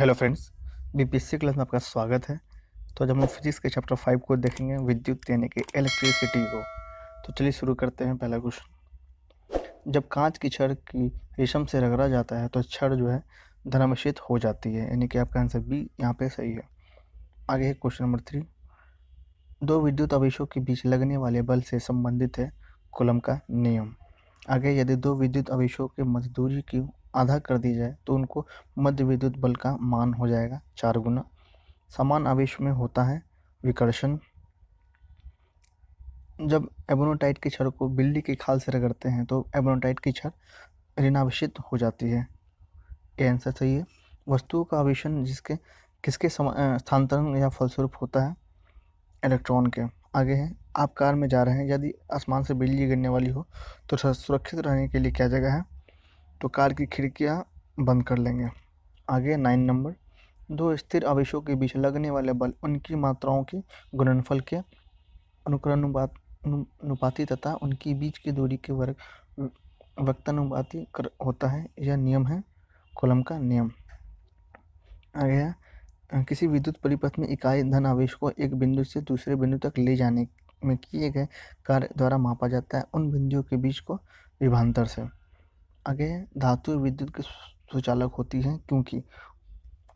Hello friends, BPSC class में आपका स्वागत है। तो आज हम लोग फिजिक्स के चैप्टर 5 को देखेंगे, विद्युत यानी कि इलेक्ट्रिसिटी को। तो चलिए शुरू करते हैं। पहला क्वेश्चन, जब कांच की छड़ की रेशम से रगड़ा जाता है तो छड़ जो है धनावेशित हो जाती है, यानी कि आपका आंसर बी यहाँ पे सही है। आगे है क्वेश्चन नंबर 3, दो विद्युत आवेशों के बीच लगने वाले बल से संबंधित है कूलम का नियम। आगे, यदि दो विद्युत आवेशों की मध्य दूरी की आधा कर दी जाए तो उनको मध्य विद्युत बल का मान हो जाएगा 4 गुना। समान आवेश में होता है विकर्षण। जब एबोनोटाइट की छड़ को बिल्ली की खाल से रगड़ते हैं तो एबोनोटाइट की छड़ ऋणावेशित हो जाती है। ये आंसर सही है। वस्तुओं का आवेशन किसके स्थानांतरण या फलस्वरूप होता है? इलेक्ट्रॉन के। आगे है, आप कार में जा रहे हैं, यदि आसमान से बिजली गिरने वाली हो तो सुरक्षित रहने के लिए क्या जगह है? तो कार की खिड़कियाँ बंद कर लेंगे। आगे 9 नंबर, दो स्थिर आवेशों के बीच लगने वाले बल उनकी मात्राओं के गुणनफल के अनुपाती तथा उनकी बीच की दूरी के वर्ग व्यक्तानुपाती होता है। यह नियम है कूलम का नियम। आगे है, किसी विद्युत परिपथ में इकाई धन आवेश को एक बिंदु से दूसरे बिंदु तक ले जाने में किए गए कार्य द्वारा मापा जाता है उन बिंदुओं के बीच को विभवांतर से। आगे धातु विद्युत के सुचालक होती हैं क्योंकि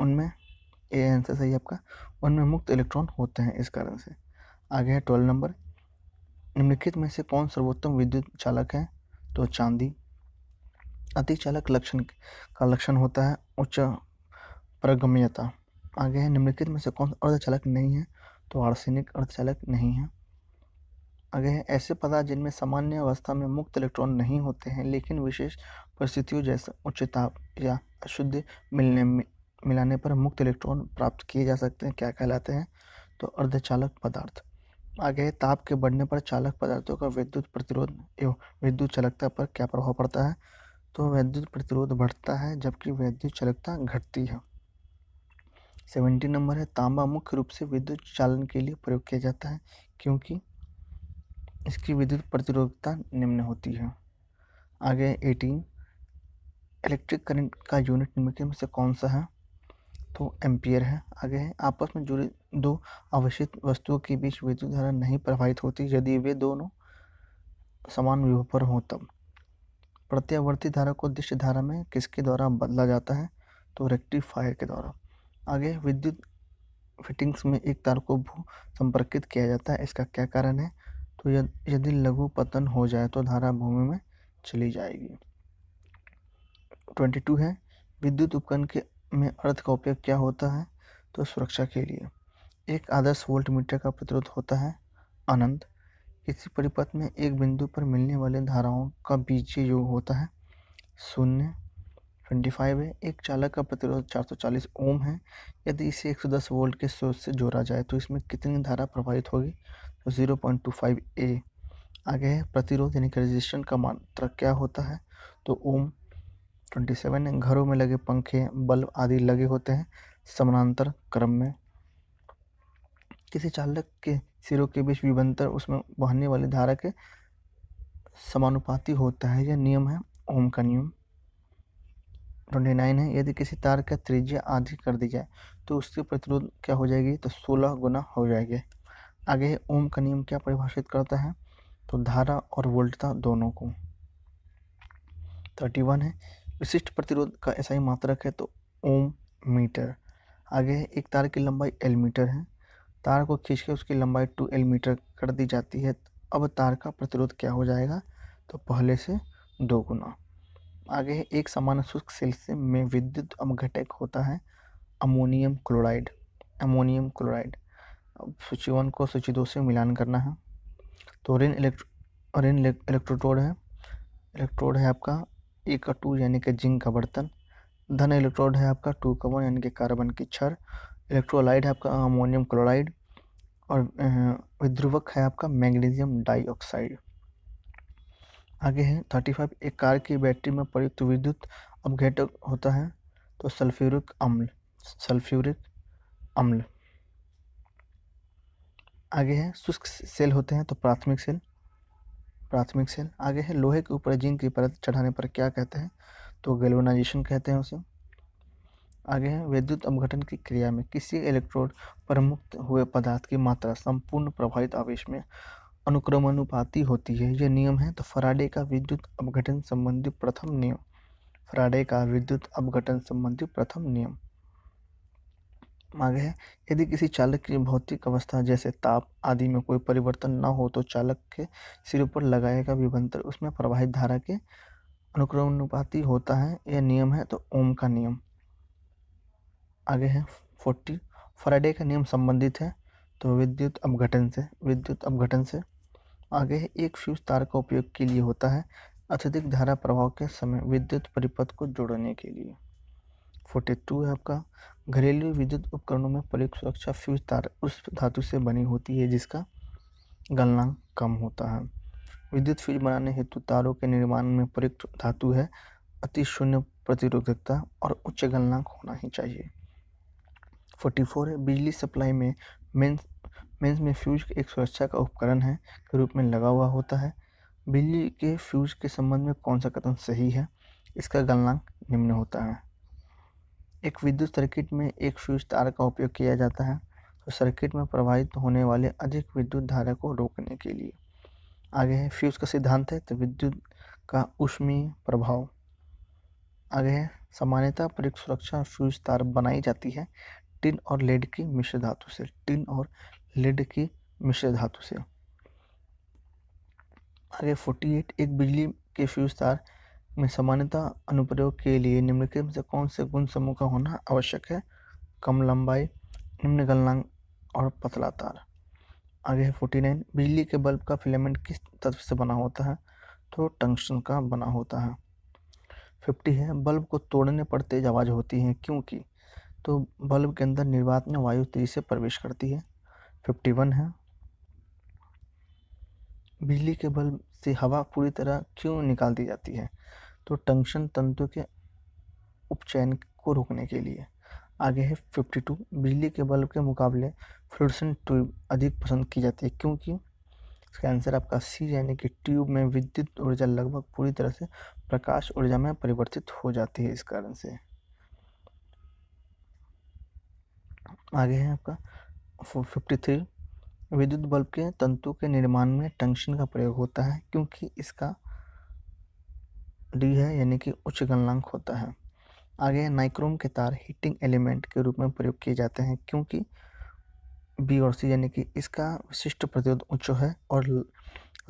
उनमें, ये आंसर सही है आपका, उनमें मुक्त इलेक्ट्रॉन होते हैं इस कारण से। आगे है 12 नंबर, निम्नलिखित में से कौन सर्वोत्तम विद्युत चालक है? तो चांदी। अतिचालक लक्षण का लक्षण होता है उच्च पारगम्यता। आगे है, निम्नलिखित में से कौन अर्धचालक नहीं है? तो आर्सेनिक अर्धचालक नहीं है। आगे है, ऐसे पदार्थ जिनमें सामान्य अवस्था में मुक्त इलेक्ट्रॉन नहीं होते हैं लेकिन विशेष परिस्थितियों जैसे उच्च ताप या अशुद्ध मिलाने पर मुक्त इलेक्ट्रॉन प्राप्त किए जा सकते हैं, क्या कहलाते हैं? तो अर्धचालक पदार्थ। आगे है, ताप के बढ़ने पर चालक पदार्थों का विद्युत प्रतिरोध एवं विद्युत चालकता पर क्या प्रभाव पड़ता है? तो विद्युत प्रतिरोध बढ़ता है जबकि विद्युत चालकता घटती है। 17 नंबर है, तांबा मुख्य रूप से विद्युत चालन के लिए प्रयोग किया जाता है क्योंकि इसकी विद्युत प्रतिरोधकता निम्न होती है। आगे 18, इलेक्ट्रिक करंट का यूनिट निम्नलिखित में से कौन सा है? तो एम्पियर है। आगे है, आपस में जुड़ी दो आवेशित वस्तुओं के बीच विद्युत धारा नहीं प्रवाहित होती यदि वे दोनों समान विभव पर हों तब। प्रत्यावर्ती धारा को दिश्य धारा में किसके द्वारा बदला जाता है? तो रेक्टिफायर के द्वारा। आगे, विद्युत फिटिंग्स में एक तार को भू संपर्कित किया जाता है, इसका क्या कारण है? तो यदि लघु पतन हो जाए तो धारा भूमि में चली जाएगी। 22 है, विद्युत उपकरण के में अर्थ का उपयोग क्या होता है? तो सुरक्षा के लिए। एक आदर्श वोल्ट मीटर का प्रतिरोध होता है अनंत। किसी परिपथ में एक बिंदु पर मिलने वाले धाराओं का बीजीय योग होता है 0। 25 है, एक चालक का प्रतिरोध 440 ओम है। यदि इसे 110 वोल्ट के स्रोत से जोड़ा जाए तो इसमें कितनी धारा प्रवाहित होगी? तो 0.25 ए। आगे है, प्रतिरोध यानी कि रेजिस्टेंस का मात्रा क्या होता है? तो ओम। 27 है, घरों में लगे पंखे बल्ब आदि लगे होते हैं समानांतर क्रम में। किसी चालक के सिरों के बीच विभवांतर उसमें बहने वाली धारा के समानुपाती होता है, यह नियम है ओम का नियम। 29 है, यदि किसी तार का त्रिज्या आधी कर दी जाए तो उसकी प्रतिरोध क्या हो जाएगी? तो 16 गुना हो जाएगी। आगे है, ओम का नियम क्या परिभाषित करता है? तो धारा और वोल्टता दोनों को। 31 है, विशिष्ट प्रतिरोध का ऐसा ही मात्रक है तो ओम मीटर। आगे है, एक तार की लंबाई एल मीटर है, तार को खींच के उसकी लंबाई 2L मीटर कर दी जाती है, अब तार का प्रतिरोध क्या हो जाएगा? तो पहले से 2 गुना। आगे है, एक सामान्य शुष्क सेल में विद्युत अपघटक होता है अमोनियम क्लोराइड। Ammonium chloride. अब सूची 1 को सूची 2 से मिलान करना है। तो ऋण इलेक्ट्रोड है। इलेक्ट्रोड है आपका A2 यानी कि जिंक का बर्तन। धन इलेक्ट्रोड है आपका 2 यानी कि कार्बन की छड़। इलेक्ट्रोलाइट है आपका अमोनियम क्लोराइड। और विध्रुवक है आपका मैग्नीशियम डाइऑक्साइड। आगे है 35, एक कार की बैटरी में प्रयुक्त विद्युत अपघटक होता है तो सल्फ्यूरिक अम्ल। सल्फ्यूरिक अम्ल। आगे है, शुष्क सेल होते हैं तो प्राथमिक सेल। प्राथमिक सेल। आगे है, लोहे के ऊपर जिंक की परत चढ़ाने पर क्या कहते हैं? तो गैल्वेनाइजेशन कहते हैं उसे। आगे है विद्युत अपघटन की क्रिया में किसी इलेक्ट्रोड पर मुक्त हुए पदार्थ की मात्रा संपूर्ण प्रभावित आवेश में अनुक्रमानुपाती होती है। यह नियम है तो फैराडे का विद्युत अपघटन संबंधी प्रथम नियम। फैराडे का विद्युत अपघटन संबंधी प्रथम नियम। आगे है यदि किसी चालक की भौतिक अवस्था जैसे ताप आदि में कोई परिवर्तन न हो तो चालक के सिर पर लगाए गया विभवांतर उसमें प्रवाहित धारा के अनुक्रमानुपाती होता है। यह नियम है तो ओम का नियम। आगे है 40 फैराडे का नियम संबंधित है तो विद्युत अपघटन से। आगे है एक फ्यूज तार का उपयोग के लिए होता है अत्यधिक धारा प्रवाह के समय विद्युत परिपथ को जोड़ने के लिए। 42 है आपका घरेलू विद्युत उपकरणों में प्रयुक्त सुरक्षा फ्यूज तार उस धातु से बनी होती है जिसका गलनांक कम होता है। विद्युत फ्यूज बनाने हेतु तारों के निर्माण में प्रयुक्त धातु है अति शून्य प्रतिरोधकता और उच्च गलनांक होना ही चाहिए। 44 है बिजली सप्लाई में मेंस में फ्यूज एक सुरक्षा का उपकरण है के रूप में लगा हुआ होता है। बिजली के फ्यूज के संबंध में कौन सा कथन सही है? इसका गलनांक निम्न होता है। एक विद्युत सर्किट में एक फ्यूज तार का उपयोग किया जाता है तो सर्किट में प्रवाहित होने वाले अधिक विद्युत धारा को रोकने के लिए। आगे है फ्यूज का सिद्धांत है तो विद्युत का ऊष्मीय प्रभाव। आगे है सामान्यतः प्रयुक्त सुरक्षा फ्यूज तार बनाई जाती है टिन और लेड की मिश्र धातु से। टिन और लेड की मिश्र धातु से। आगे 48 एक बिजली के फ्यूज तार में सामान्यतः अनुप्रयोग के लिए निम्नलिखित में से कौन से गुण समूह का होना आवश्यक है? कम लंबाई, निम्न गलनांक और पतला तार। आगे है 49 बिजली के बल्ब का फिलामेंट किस तत्व से बना होता है? तो टंगस्टन का बना होता है। 50 है बल्ब को तोड़ने पर तेज आवाज होती है क्योंकि? तो बल्ब के अंदर निर्वात में वायु तेजी से प्रवेश करती है। 51 है बिजली के बल्ब से हवा पूरी तरह क्यों निकाल दी जाती है? तो टंक्शन तंतु के उपचयन को रोकने के लिए। आगे है 52 बिजली के बल्ब के मुकाबले फ्लोरेसेंट ट्यूब अधिक पसंद की जाती है क्योंकि? इसका आंसर आपका सी यानी कि ट्यूब में विद्युत ऊर्जा लगभग पूरी तरह से प्रकाश ऊर्जा में परिवर्तित हो जाती है इस कारण से। आगे है आपका 53 विद्युत बल्ब के तंतु के निर्माण में टंक्शन का प्रयोग होता है क्योंकि इसका डी है यानी कि उच्च गलनांक होता है। आगे नाइक्रोम के तार हीटिंग एलिमेंट के रूप में प्रयोग किए जाते हैं क्योंकि? बी और सी यानी कि इसका विशिष्ट प्रतिरोध उच्च है और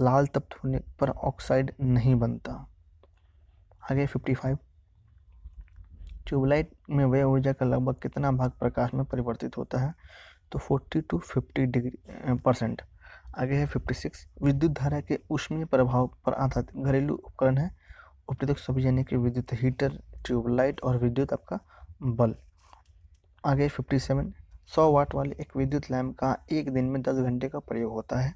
लाल तप्त होने पर ऑक्साइड नहीं बनता। आगे 55 ट्यूबलाइट में व्यय ऊर्जा का लगभग कितना भाग प्रकाश में परिवर्तित होता है? तो 40 to 50%। आगे है 56 विद्युत धारा के ऊष्मीय प्रभाव पर आधारित घरेलू उपकरण है उपरोक्त सभी यानी कि विद्युत हीटर, ट्यूबलाइट और विद्युत आपका बल्ब। आगे 57 100 वाट वाले एक विद्युत लैंप का एक दिन में 10 घंटे का प्रयोग होता है।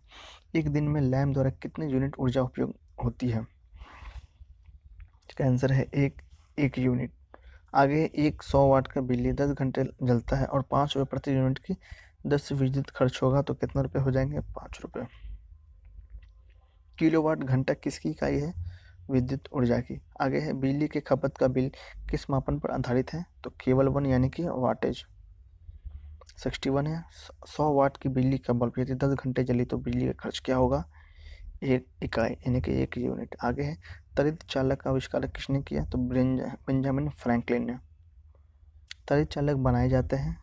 एक दिन में लैंप द्वारा कितने यूनिट ऊर्जा उपयोग होती है? इसका आंसर है एक यूनिट। आगे एक 100 वाट का बिजली 10 घंटे जलता है और 5 रुपये प्रति यूनिट की 10 विद्युत खर्च होगा तो कितना रुपये हो जाएंगे? 5 रुपये। किलोवाट घंटा किसकी इकाई है? विद्युत ऊर्जा की। आगे है बिजली के खपत का बिल किस मापन पर आधारित है? तो केवल वन यानी कि वाटेज। 61 है 100 वाट की बिजली का बल्ब यदि 10 घंटे जली तो बिजली का खर्च क्या होगा? एक इकाई यानी कि एक यूनिट। आगे है त्वरित चालक का आविष्कार किसने किया? तो बेंजामिन फ्रैंकलिन ने। त्वरित चालक बनाए जाते हैं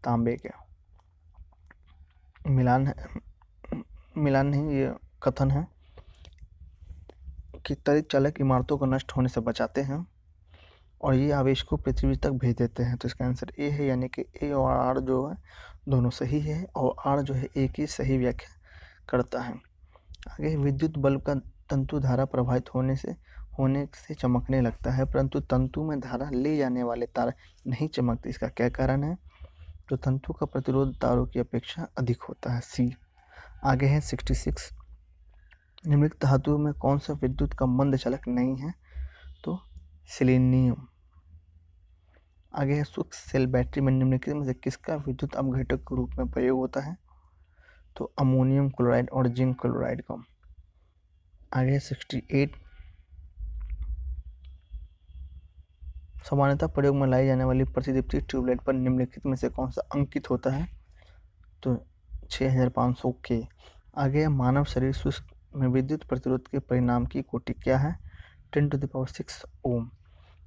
तांबे के। मिलान नहीं ये कथन है कि त्वरित चालक इमारतों को नष्ट होने से बचाते हैं और ये आवेश को पृथ्वी तक भेज देते हैं। तो इसका आंसर ए है यानी कि ए और आर जो है दोनों सही है और आर जो है ए की सही व्याख्या करता है। आगे विद्युत बल्ब का तंतु धारा प्रभावित होने से चमकने लगता है परंतु तंतु में धारा ले जाने वाले तार नहीं चमकते। इसका क्या कारण है? तो तंतु का प्रतिरोध तारों की अपेक्षा अधिक होता है। सी। आगे है 66 निम्नलिखित धातुओं में कौन सा विद्युत का मंद चालक नहीं है? तो सेलेनियम। आगे है सूक्ष्म सेल बैटरी में निम्नलिखित में से किसका विद्युत अपघटक के रूप में प्रयोग होता है? तो अमोनियम क्लोराइड और जिंक क्लोराइड का। आगे 68 सामान्यतः प्रयोग में लाई जाने वाली प्रतिदीप्ति ट्यूबलाइट पर निम्नलिखित में से कौन सा अंकित होता है? तो 6500 के। आगे मानव शरीर शुष्क में विद्युत प्रतिरोध के परिणाम की कोटि क्या है? 10⁶ ओम।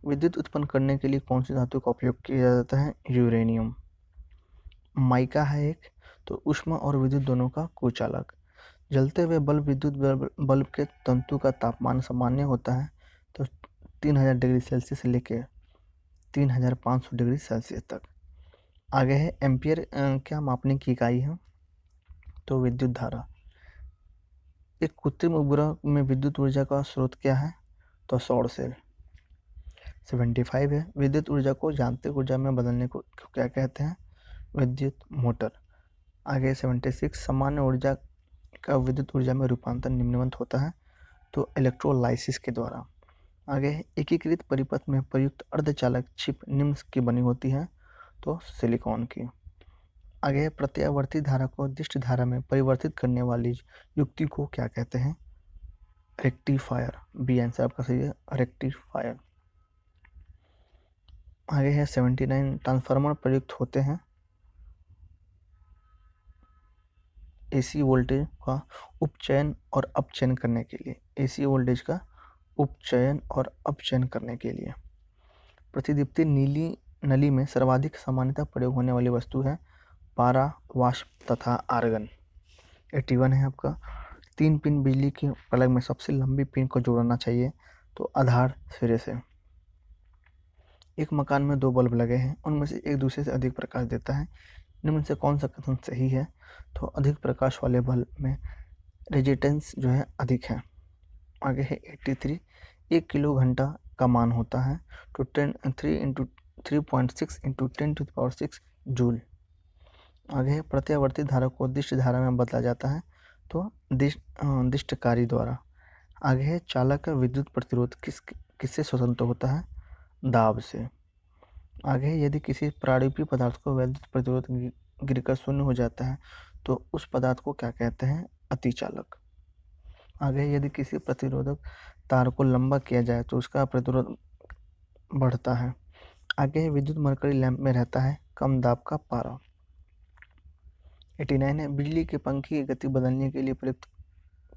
विद्युत उत्पन्न करने के लिए कौन सी धातु का उपयोग किया जाता है? यूरेनियम। माइका है एक, तो ऊष्मा और विद्युत दोनों का कुचालक। जलते हुए बल्ब विद्युत बल्ब के तंतु का तापमान सामान्य होता है तो 3000 डिग्री सेल्सियस से लेकर 3500 डिग्री सेल्सियस तक। आगे है एम्पियर क्या मापने की इकाई है? तो विद्युत धारा। एक कृत्रिम उपग्रह में विद्युत ऊर्जा का स्रोत क्या है? तो सौर सेल। 75 है, विद्युत ऊर्जा को यांत्रिक ऊर्जा में बदलने को क्या कहते हैं? विद्युत मोटर। आगे 76, सामान्य ऊर्जा का विद्युत ऊर्जा में रूपांतर निम्नवत होता है तो इलेक्ट्रोलाइसिस के द्वारा। आगे एकीकृत परिपथ में प्रयुक्त अर्धचालक चिप निम्न की बनी होती है तो सिलिकॉन की। आगे प्रत्यावर्ती धारा को दिष्ट धारा में परिवर्तित करने वाली युक्ति को क्या कहते हैं? रेक्टिफायर। बी आंसर आपका सही है, रेक्टिफायर। आगे है 79, ट्रांसफार्मर प्रयुक्त होते हैं एसी वोल्टेज का उपचयन और अपचयन करने के लिए। एसी वोल्टेज का उपचयन और अपचयन करने के लिए। प्रतिदीप्ति नीली नली में सर्वाधिक सामान्यतः प्रयोग होने वाली वस्तु है पारा, वाष्प तथा आर्गन। 81 है आपका। 3 पिन बिजली के प्लग में सबसे लंबी पिन को जोड़ना चाहिए तो आधार सिरे से। एक मकान में 2 बल्ब लगे हैं, उनमें से एक दूसरे से अधिक प्रकाश देता है, निम्न से कौन सा कथन सही है? तो अधिक प्रकाश वाले बल्ब में रेजिस्टेंस जो है अधिक है। आगे है 83, 1 किलो घंटा का मान होता है तो 3.6 × 10⁶ जूल। आगे है प्रत्यावर्ती धारा को दिष्ट धारा में बदला जाता है तो दिष्टकारी द्वारा। आगे है चालक का विद्युत प्रतिरोध किससे स्वतंत्र होता है? दाब से। आगे है यदि किसी प्रारूपी पदार्थ को विद्युत प्रतिरोध गिरकर शून्य हो जाता है तो उस पदार्थ को क्या कहते हैं? अतिचालक। आगे यदि किसी प्रतिरोधक तार को लंबा किया जाए तो उसका प्रतिरोध बढ़ता है। आगे विद्युत मरकरी लैंप में रहता है कम दाब का पारा। 89 है, बिजली के पंखे की गति बदलने के लिए प्रयुक्त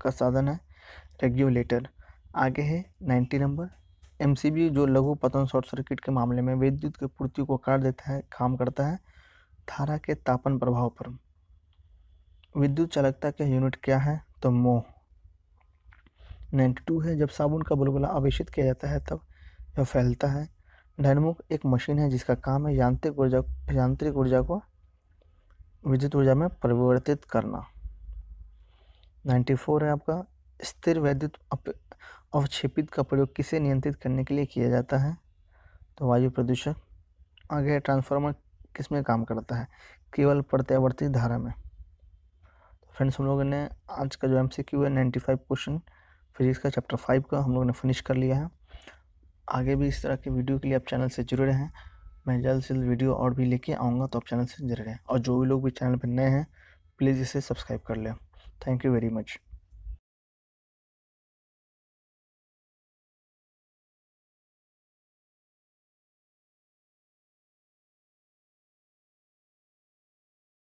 का साधन है रेगुलेटर। आगे है 90 नंबर, एमसीबी जो लघु पतन शॉर्ट सर्किट के मामले में विद्युत की पूर्ति को काट देता है, काम करता है धारा के तापन प्रभाव पर। विद्युत चालकता का यूनिट क्या है? तो मोह। 92 है, जब साबुन का बुलबुला आवेशित किया जाता है तब यह फैलता है। डायनामो एक मशीन है जिसका काम है यांत्रिक ऊर्जा को विद्युत ऊर्जा में परिवर्तित करना। 94 है आपका, स्थिर वैद्युत अवक्षेपित का प्रयोग किसे नियंत्रित करने के लिए किया जाता है? तो वायु प्रदूषक। आगे ट्रांसफार्मर किस में काम करता है? केवल प्रत्यावर्ती धारा में। तो फ्रेंड्स, हम लोगों ने आज का जो MCQ है 95 क्वेश्चन फिजिक्स का चैप्टर 5 का हम लोगों ने फिनिश कर लिया है। आगे भी इस तरह के वीडियो के लिए आप चैनल से जुड़े रहें। मैं जल्द से जल्द वीडियो और भी लेके आऊँगा, तो आप चैनल से जुड़े रहें। और जो भी लोग भी चैनल पर नए हैं प्लीज़ इसे सब्सक्राइब कर लें। Thank you very much.